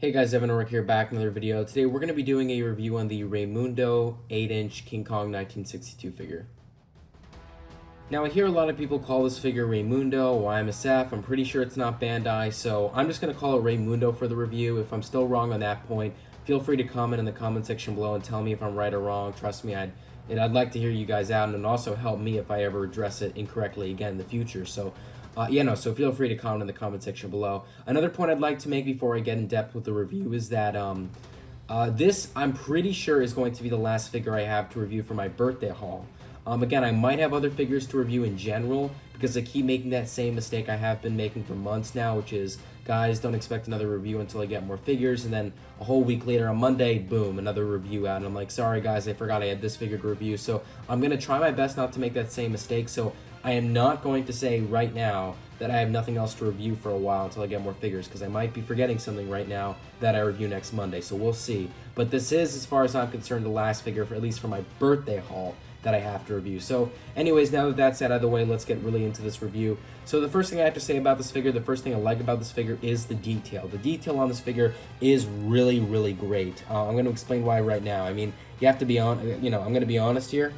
Hey guys, Evan Orrick here, back in another video. Today we're going to be doing a review on the Raymundo 8-inch King Kong 1962 figure. Now I hear a lot of people call this figure Raymundo, YMSF. I'm pretty sure it's not Bandai, so I'm just going to call it Raymundo for the review. If I'm still wrong on that point, feel free to comment in the comment section below and tell me if I'm right or wrong. Trust me, I'd like to hear you guys out, and it'd also help me if I ever address it incorrectly again in the future. So so feel free to comment in the comment section below. Another point I'd like to make before I get in depth with the review is that this, I'm pretty sure, is going to be the last figure I have to review for my birthday haul. Again, I might have other figures to review in general, because I keep making that same mistake I have been making for months now, which is, guys, don't expect another review until I get more figures, and then a whole week later on Monday, boom, another review out, and I'm like, sorry guys, I forgot I had this figure to review. So I'm going to try my best not to make that same mistake, so I am not going to say right now that I have nothing else to review for a while until I get more figures, because I might be forgetting something right now that I review next Monday, so we'll see. But this is, as far as I'm concerned, the last figure, for at least for my birthday haul, that I have to review. So anyways, now that that's said out of the way, let's get really into this review. So the first thing I have to say about this figure, the first thing I like about this figure is the detail. The detail on this figure is really, really great. I'm going to explain why right now. I mean, you have to be on, I'm going to be honest here.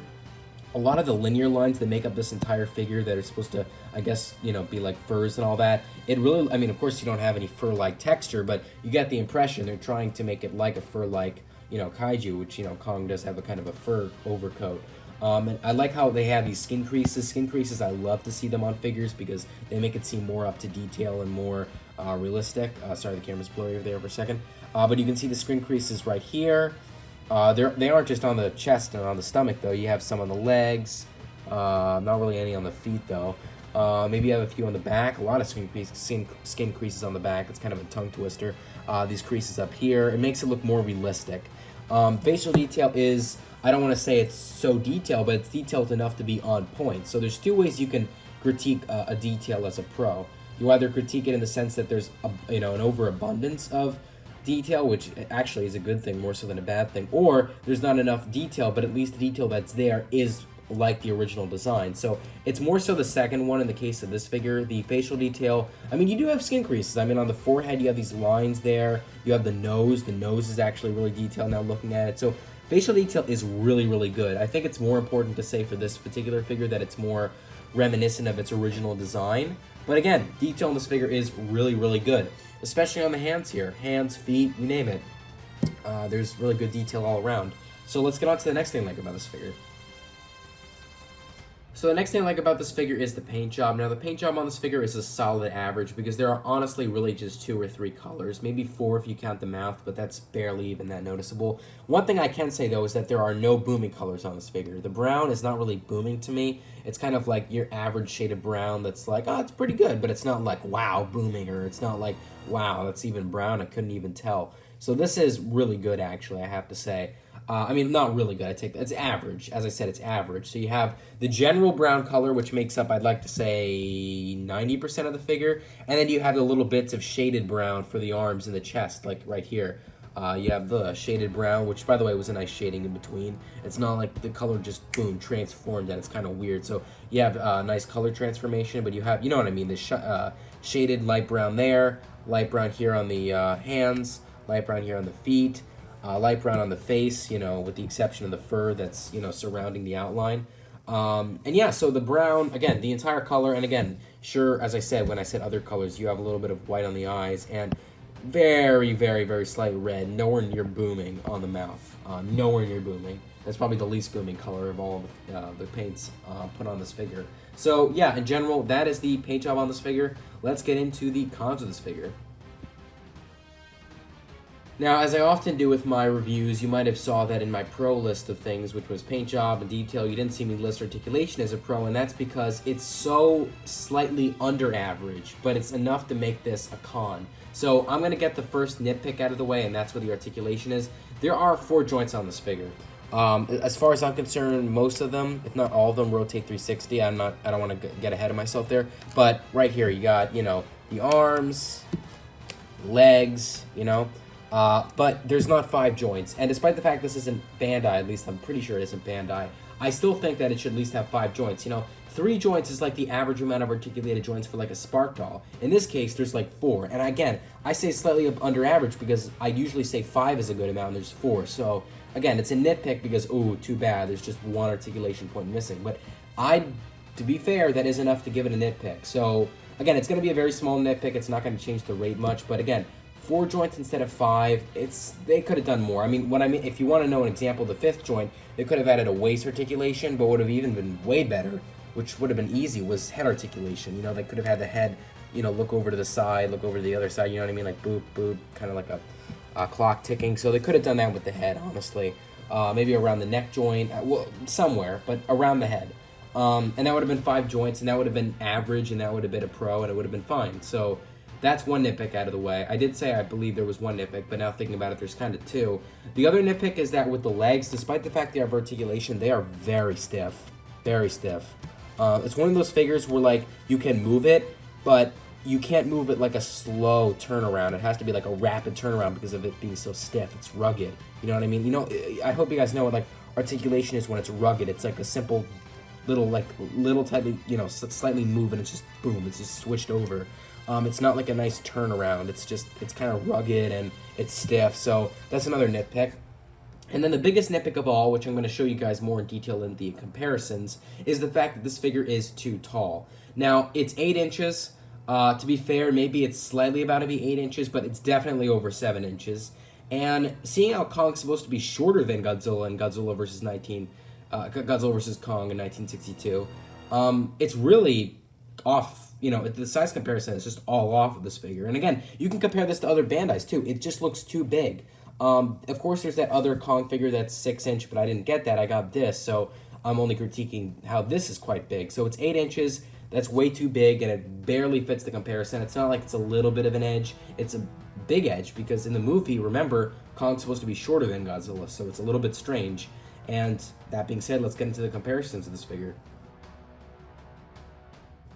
A lot of the linear lines that make up this entire figure that are supposed to, I guess, be like furs and all that, it really, I mean, of course you don't have any fur-like texture, but you get the impression they're trying to make it like a fur-like, kaiju, which, Kong does have a kind of a fur overcoat. And I like how they have these skin creases. Skin creases, I love to see them on figures because they make it seem more up to detail and more realistic. Sorry, the camera's blurry over there for a second. But you can see the skin creases right here. They aren't just on the chest and on the stomach, though. You have some on the legs. Not really any on the feet, though. Maybe you have a few on the back. A lot of skin creases on the back. It's kind of a tongue twister. These creases up here. It makes it look more realistic. Facial detail is, I don't want to say it's so detailed, but it's detailed enough to be on point. So there's two ways you can critique a detail as a pro. You either critique it in the sense that there's an overabundance of detail, which actually is a good thing more so than a bad thing, or there's not enough detail, but at least the detail that's there is like the original design. So it's more so the second one in the case of this figure. The facial detail, I mean, you do have skin creases. I mean, on the forehead you have these lines there. You have the nose is actually really detailed now looking at it. So facial detail is really, really good. I think it's more important to say for this particular figure that it's more reminiscent of its original design. But again, detail on this figure is really, really good, especially on the hands here. Hands, feet, you name it. There's really good detail all around. So let's get on to the next thing I like about this figure. So the next thing I like about this figure is the paint job. Now the paint job on this figure is a solid average because there are honestly really just 2 or 3 colors, maybe 4 if you count the mouth, but that's barely even that noticeable. One thing I can say though is that there are no booming colors on this figure. The brown is not really booming to me. It's kind of like your average shade of brown that's like, oh, it's pretty good, but it's not like, wow, booming, or it's not like, wow, that's even brown, I couldn't even tell. So this is really good actually, I have to say. I mean, not really good. It's average. As I said, it's average. So you have the general brown color, which makes up, I'd like to say, 90% of the figure. And then you have the little bits of shaded brown for the arms and the chest, like right here. You have the shaded brown, which, by the way, was a nice shading in between. It's not like the color just, boom, transformed, and it's kind of weird. So you have nice color transformation, but you have, you know what I mean, the shaded light brown there, light brown here on the hands, light brown here on the feet. Light brown on the face, with the exception of the fur that's, surrounding the outline. And yeah, so the brown, again, the entire color, and again, sure, as I said, when I said other colors, you have a little bit of white on the eyes, and very, very, very slight red, nowhere near booming on the mouth. Nowhere near booming. That's probably the least booming color of all of the paints put on this figure. So yeah, in general, that is the paint job on this figure. Let's get into the cons of this figure. Now, as I often do with my reviews, you might have saw that in my pro list of things, which was paint job and detail, you didn't see me list articulation as a pro, and that's because it's so slightly under average, but it's enough to make this a con. So I'm going to get the first nitpick out of the way, and that's where the articulation is. There are 4 joints on this figure. As far as I'm concerned, most of them, if not all of them, rotate 360. I don't want to get ahead of myself there, but right here you got, the arms, legs, but there's not 5 joints, and despite the fact this isn't Bandai, at least I'm pretty sure it isn't Bandai, I still think that it should at least have 5 joints. 3 joints is like the average amount of articulated joints for like a Spark doll. In this case, there's like 4. And again, I say slightly under average because I usually say 5 is a good amount and there's 4. So again, it's a nitpick because, ooh, too bad, there's just 1 articulation point missing. But to be fair, that is enough to give it a nitpick. So again, it's going to be a very small nitpick. It's not going to change the rate much. But again, 4 joints instead of 5, they could have done more. If you want to know an example, the 5th joint, they could have added a waist articulation, but would have even been way better, which would have been easy, was head articulation. They could have had the head, look over to the side, look over to the other side, you know what I mean? Like boop, boop, kind of like a clock ticking. So they could have done that with the head, honestly. Maybe around the neck joint, well, somewhere, but around the head. And that would have been 5 joints, and that would have been average, and that would have been a pro, and it would have been fine. So that's one nitpick out of the way. I did say I believe there was one nitpick, but now thinking about it, there's kind of 2. The other nitpick is that with the legs, despite the fact they have articulation, they are very stiff. Very stiff. It's one of those figures where, like, you can move it, but you can't move it like a slow turnaround. It has to be like a rapid turnaround because of it being so stiff. It's rugged. You know what I mean? I hope you guys know what, like, articulation is when it's rugged. It's like a simple little tightly, slightly move and it's just boom, it's just switched over. It's not like a nice turnaround. It's kind of rugged and it's stiff. So that's another nitpick. And then the biggest nitpick of all, which I'm going to show you guys more in detail in the comparisons, is the fact that this figure is too tall. Now, it's 8 inches. To be fair, maybe it's slightly about to be 8 inches, but it's definitely over 7 inches. And seeing how Kong's supposed to be shorter than Godzilla in Godzilla vs. Kong in 1962, it's really off. The size comparison is just all off of this figure. And again, you can compare this to other Bandais too. It just looks too big. Of course, there's that other Kong figure that's 6 inch, but I didn't get that. I got this, so I'm only critiquing how this is quite big. So it's 8 inches. That's way too big, and it barely fits the comparison. It's not like it's a little bit of an edge. It's a big edge because in the movie, remember, Kong's supposed to be shorter than Godzilla, so it's a little bit strange. And that being said, let's get into the comparisons of this figure.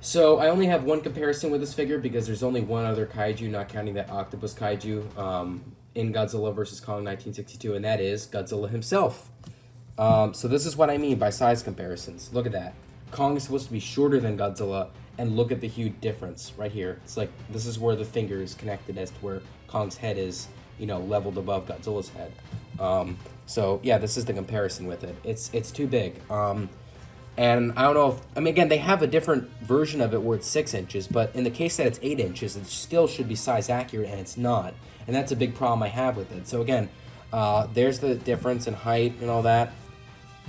So I only have one comparison with this figure because there's only one other kaiju, not counting that octopus kaiju, in Godzilla vs. Kong 1962, and that is Godzilla himself. So this is what I mean by size comparisons. Look at that. Kong is supposed to be shorter than Godzilla, and look at the huge difference right here. It's like, this is where the finger is connected as to where Kong's head is, leveled above Godzilla's head. So yeah, this is the comparison with it. It's too big. And I don't know again, they have a different version of it where it's 6 inches, but in the case that it's 8 inches, it still should be size accurate, and it's not. And that's a big problem I have with it. So again, there's the difference in height and all that.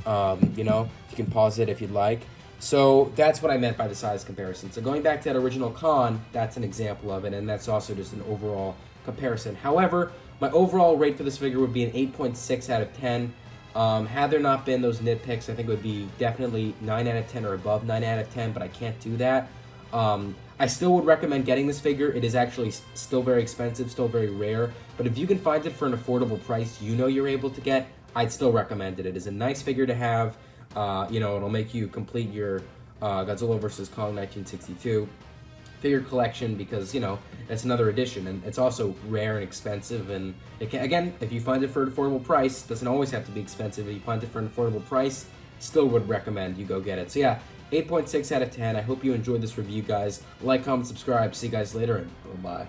You can pause it if you'd like. So that's what I meant by the size comparison. So going back to that original Khan, that's an example of it, and that's also just an overall comparison. However, my overall rate for this figure would be an 8.6 out of 10. Had there not been those nitpicks, I think it would be definitely 9 out of 10 or above 9 out of 10, but I can't do that. I still would recommend getting this figure. It is actually still very expensive, still very rare, but if you can find it for an affordable price you're able to get, I'd still recommend it. It is a nice figure to have. It'll make you complete your Godzilla vs. Kong 1962 figure collection because, it's another edition, and it's also rare and expensive, and it can, again, if you find it for an affordable price, doesn't always have to be expensive. If you find it for an affordable price, still would recommend you go get it. So yeah, 8.6 out of 10. I hope you enjoyed this review, guys. Like, comment, subscribe. See you guys later, and bye-bye.